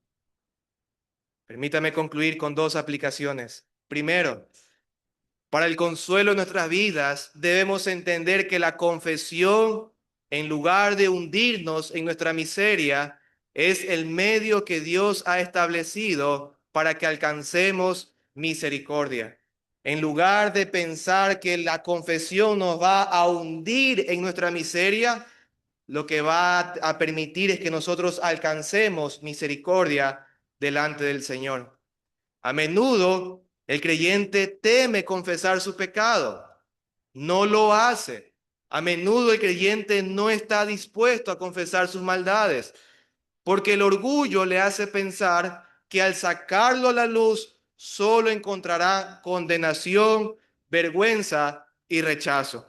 Permítame concluir con dos aplicaciones. Primero, Para el consuelo de nuestras vidas, debemos entender que la confesión, en lugar de hundirnos en nuestra miseria, es el medio que Dios ha establecido para que alcancemos misericordia. En lugar de pensar que la confesión nos va a hundir en nuestra miseria, lo que va a permitir es que nosotros alcancemos misericordia delante del Señor. A menudo el creyente teme confesar su pecado, no lo hace. A menudo el creyente no está dispuesto a confesar sus maldades, porque el orgullo le hace pensar que al sacarlo a la luz solo encontrará condenación, vergüenza y rechazo.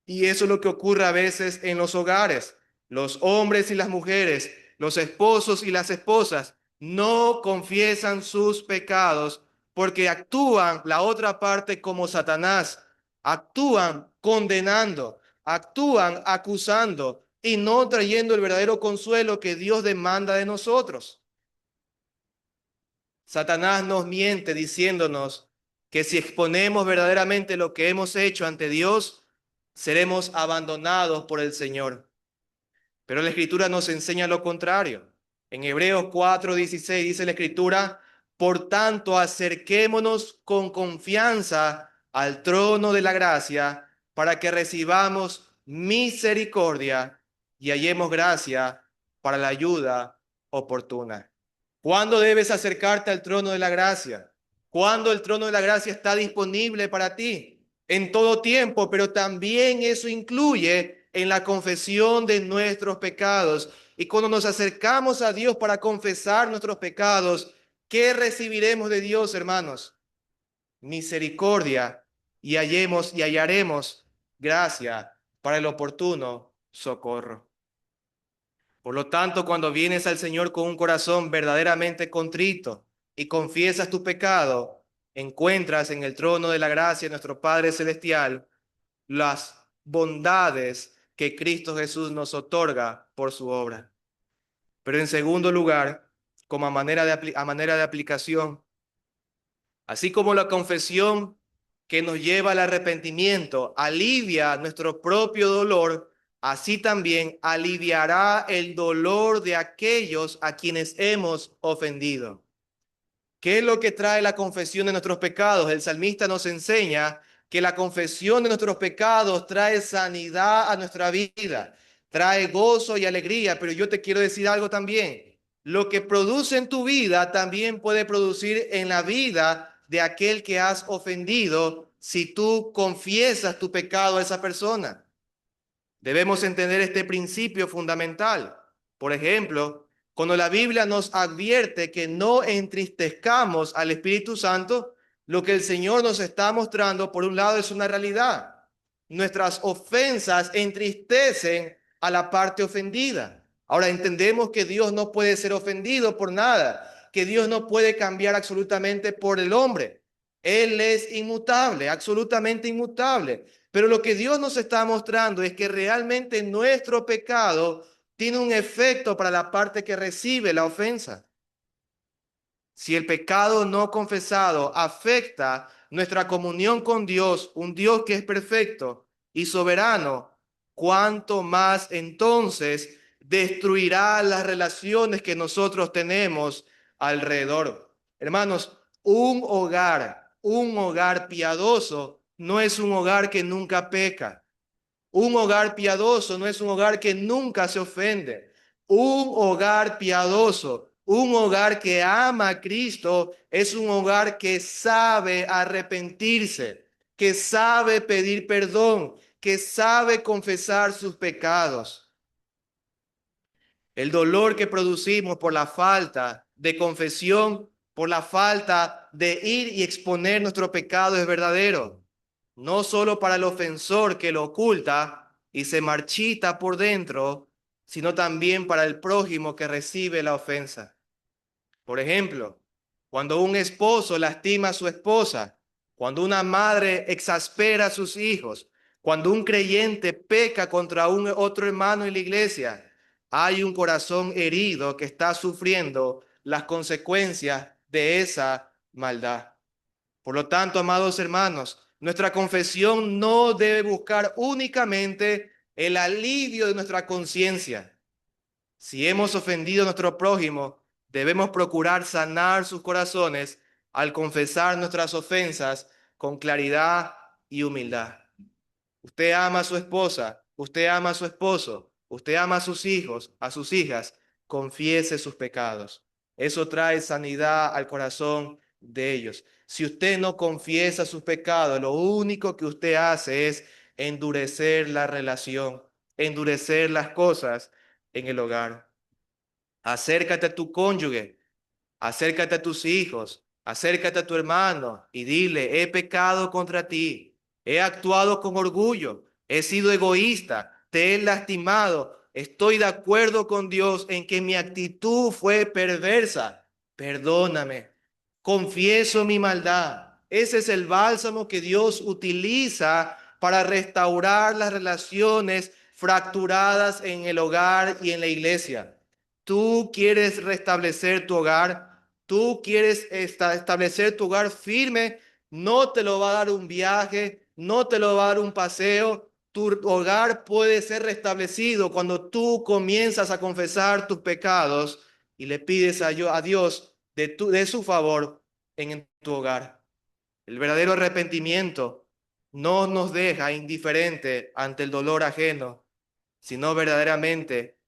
Y eso es lo que ocurre a veces en los hogares. Los hombres y las mujeres, los esposos y las esposas no confiesan sus pecados porque actúan la otra parte como Satanás. Actúan condenando, actúan acusando y no trayendo el verdadero consuelo que Dios demanda de nosotros. Satanás nos miente diciéndonos que si exponemos verdaderamente lo que hemos hecho ante Dios, seremos abandonados por el Señor. Pero la Escritura nos enseña lo contrario. En Hebreos 4:16 dice la Escritura: por tanto, acerquémonos con confianza al trono de la gracia para que recibamos misericordia y hallemos gracia para la ayuda oportuna. ¿Cuándo debes acercarte al trono de la gracia? ¿Cuándo el trono de la gracia está disponible para ti? En todo tiempo, pero también eso incluye en la confesión de nuestros pecados. Y cuando nos acercamos a Dios para confesar nuestros pecados, ¿qué recibiremos de Dios, hermanos? Misericordia, y hallaremos gracia para el oportuno socorro. Por lo tanto, cuando vienes al Señor con un corazón verdaderamente contrito y confiesas tu pecado, encuentras en el trono de la gracia de nuestro Padre Celestial las bondades que Cristo Jesús nos otorga por su obra. Pero en segundo lugar, como a manera de aplicación, así como la confesión que nos lleva al arrepentimiento alivia nuestro propio dolor, así también aliviará el dolor de aquellos a quienes hemos ofendido. ¿Qué es lo que trae la confesión de nuestros pecados? El salmista nos enseña que la confesión de nuestros pecados trae sanidad a nuestra vida, trae gozo y alegría, pero yo te quiero decir algo también. Lo que produce en tu vida también puede producir en la vida de aquel que has ofendido si tú confiesas tu pecado a esa persona. Debemos entender este principio fundamental. Por ejemplo, cuando la Biblia nos advierte que no entristezcamos al Espíritu Santo, lo que el Señor nos está mostrando, por un lado, es una realidad. Nuestras ofensas entristecen a la parte ofendida. Ahora entendemos que Dios no puede ser ofendido por nada, que Dios no puede cambiar absolutamente por el hombre. Él es inmutable, absolutamente inmutable. Pero lo que Dios nos está mostrando es que realmente nuestro pecado tiene un efecto para la parte que recibe la ofensa. Si el pecado no confesado afecta nuestra comunión con Dios, un Dios que es perfecto y soberano, ¿cuánto más entonces destruirá las relaciones que nosotros tenemos alrededor? Hermanos, un hogar piadoso no es un hogar que nunca peca. Un hogar piadoso no es un hogar que nunca se ofende. Un hogar piadoso, un hogar que ama a Cristo, es un hogar que sabe arrepentirse, que sabe pedir perdón, que sabe confesar sus pecados. El dolor que producimos por la falta de confesión, por la falta de ir y exponer nuestro pecado es verdadero. No solo para el ofensor que lo oculta y se marchita por dentro, sino también para el prójimo que recibe la ofensa. Por ejemplo, cuando un esposo lastima a su esposa, cuando una madre exaspera a sus hijos, cuando un creyente peca contra un otro hermano en la iglesia, hay un corazón herido que está sufriendo las consecuencias de esa maldad. Por lo tanto, amados hermanos, Nuestra confesión no debe buscar únicamente el alivio de nuestra conciencia. Si hemos ofendido a nuestro prójimo, debemos procurar sanar sus corazones al confesar nuestras ofensas con claridad y humildad. Usted ama a su esposa, usted ama a su esposo, usted ama a sus hijos, a sus hijas, confiese sus pecados. Eso trae sanidad al corazón de ellos. Si usted no confiesa sus pecados, lo único que usted hace es endurecer la relación, endurecer las cosas en el hogar. Acércate a tu cónyuge, acércate a tus hijos, acércate a tu hermano y dile, he pecado contra ti, he actuado con orgullo, he sido egoísta, te he lastimado, estoy de acuerdo con Dios en que mi actitud fue perversa, perdóname, confieso mi maldad. Ese es el bálsamo que Dios utiliza para restaurar las relaciones fracturadas en el hogar y en la iglesia. Tú quieres restablecer tu hogar, tú quieres establecer tu hogar firme, no te lo va a dar un viaje, no te lo va a dar un paseo. Tu hogar puede ser restablecido cuando tú comienzas a confesar tus pecados y le pides a Dios de su favor en tu hogar. El verdadero arrepentimiento no nos deja indiferente ante el dolor ajeno, sino verdaderamente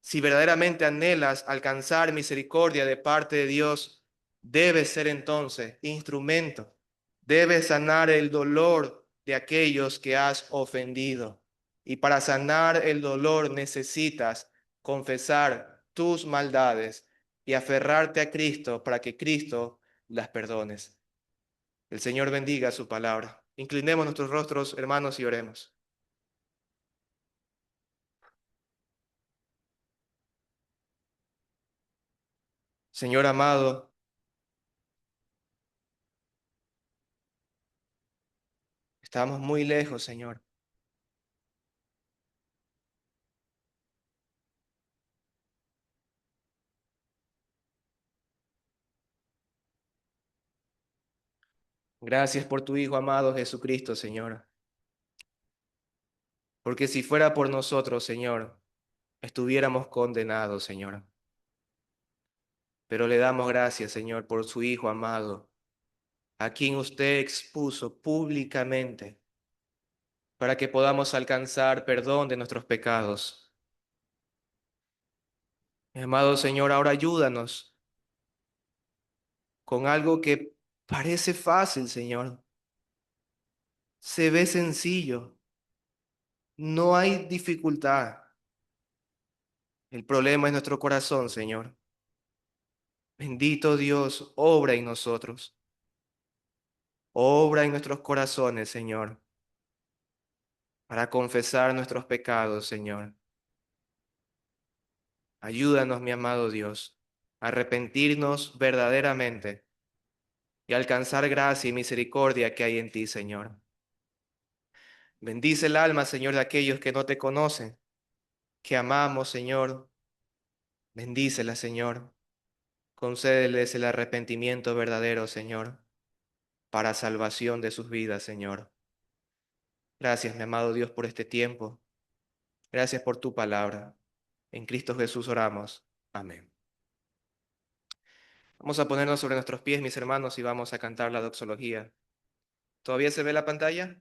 si verdaderamente anhelas alcanzar misericordia de parte de Dios, debes ser entonces instrumento. Debes sanar el dolor de aquellos que has ofendido. Y para sanar el dolor necesitas confesar tus maldades y aferrarte a Cristo para que Cristo las perdones. El Señor bendiga su palabra. Inclinemos nuestros rostros, hermanos, y oremos. Señor amado, estamos muy lejos, Señor. Gracias por tu Hijo amado Jesucristo, Señor. Porque si fuera por nosotros, Señor, estuviéramos condenados, Señor. Pero le damos gracias, Señor, por su Hijo amado, a quien usted expuso públicamente para que podamos alcanzar perdón de nuestros pecados. Mi amado Señor, ahora ayúdanos con algo que parece fácil, Señor. Se ve sencillo. No hay dificultad. El problema es nuestro corazón, Señor. Bendito Dios, obra en nosotros. Obra en nuestros corazones, Señor, para confesar nuestros pecados, Señor. Ayúdanos, mi amado Dios, a arrepentirnos verdaderamente y alcanzar gracia y misericordia que hay en ti, Señor. Bendice el alma, Señor, de aquellos que no te conocen, que amamos, Señor. Bendícela, Señor. Concédeles el arrepentimiento verdadero, Señor, para salvación de sus vidas, Señor. Gracias, mi amado Dios, por este tiempo. Gracias por tu palabra. En Cristo Jesús oramos. Amén. Vamos a ponernos sobre nuestros pies, mis hermanos, y vamos a cantar la doxología. ¿Todavía se ve la pantalla?